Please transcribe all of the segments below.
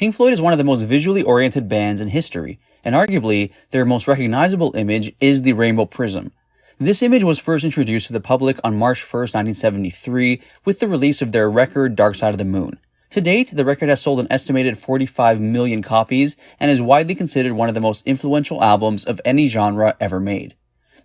Pink Floyd is one of the most visually oriented bands in history, and arguably, their most recognizable image is the Rainbow Prism. This image was first introduced to the public on March 1st, 1973, with the release of their record Dark Side of the Moon. To date, the record has sold an estimated 45 million copies and is widely considered one of the most influential albums of any genre ever made.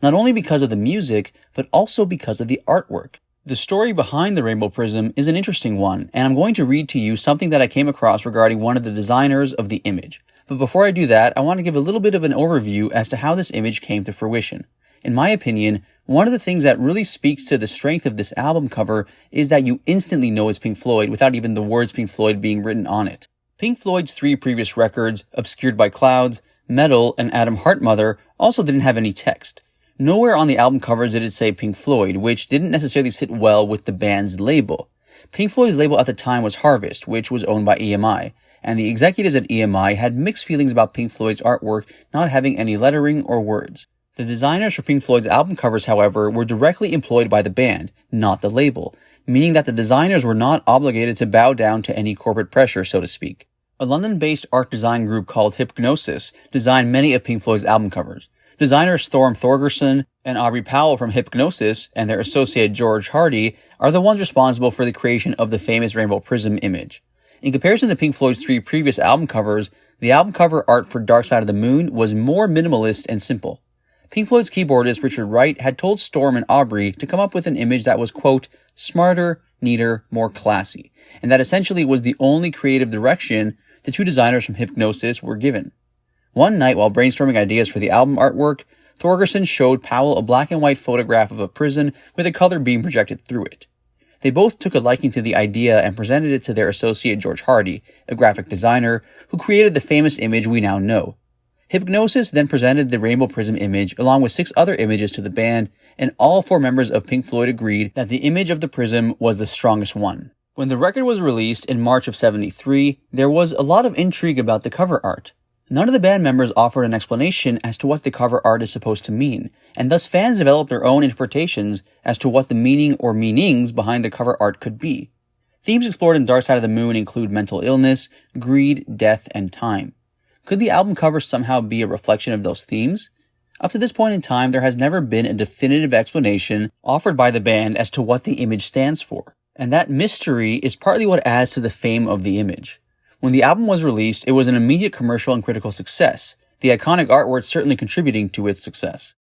Not only because of the music, but also because of the artwork. The story behind the Rainbow Prism is an interesting one, and I'm going to read to you something that I came across regarding one of the designers of the image. But before I do that, I want to give a little bit of an overview as to how this image came to fruition. In my opinion, one of the things that really speaks to the strength of this album cover is that you instantly know it's Pink Floyd without even the words Pink Floyd being written on it. Pink Floyd's three previous records, Obscured by Clouds, Metal, and Atom Heart Mother, also didn't have any text. Nowhere on the album covers did it say Pink Floyd, which didn't necessarily sit well with the band's label. Pink Floyd's label at the time was Harvest, which was owned by EMI, and the executives at EMI had mixed feelings about Pink Floyd's artwork not having any lettering or words. The designers for Pink Floyd's album covers, however, were directly employed by the band, not the label, meaning that the designers were not obligated to bow down to any corporate pressure, so to speak. A London-based art design group called Hypnosis designed many of Pink Floyd's album covers. Designers Thorm Thorgerson and Aubrey Powell from Hypnosis and their associate George Hardy are the ones responsible for the creation of the famous Rainbow Prism image. In comparison to Pink Floyd's three previous album covers, the album cover art for Dark Side of the Moon was more minimalist and simple. Pink Floyd's keyboardist Richard Wright had told Storm and Aubrey to come up with an image that was, quote, smarter, neater, more classy, and that essentially was the only creative direction the two designers from Hypnosis were given. One night, while brainstorming ideas for the album artwork, Thorgerson showed Powell a black and white photograph of a prison with a color beam projected through it. They both took a liking to the idea and presented it to their associate George Hardy, a graphic designer, who created the famous image we now know. Hypnosis then presented the Rainbow Prism image along with 6 other images to the band, and all 4 members of Pink Floyd agreed that the image of the prism was the strongest one. When the record was released in March of '73, there was a lot of intrigue about the cover art. None of the band members offered an explanation as to what the cover art is supposed to mean, and thus fans developed their own interpretations as to what the meaning or meanings behind the cover art could be. Themes explored in Dark Side of the Moon include mental illness, greed, death, and time. Could the album cover somehow be a reflection of those themes? Up to this point in time, there has never been a definitive explanation offered by the band as to what the image stands for, and that mystery is partly what adds to the fame of the image. When the album was released, it was an immediate commercial and critical success, the iconic artwork certainly contributing to its success.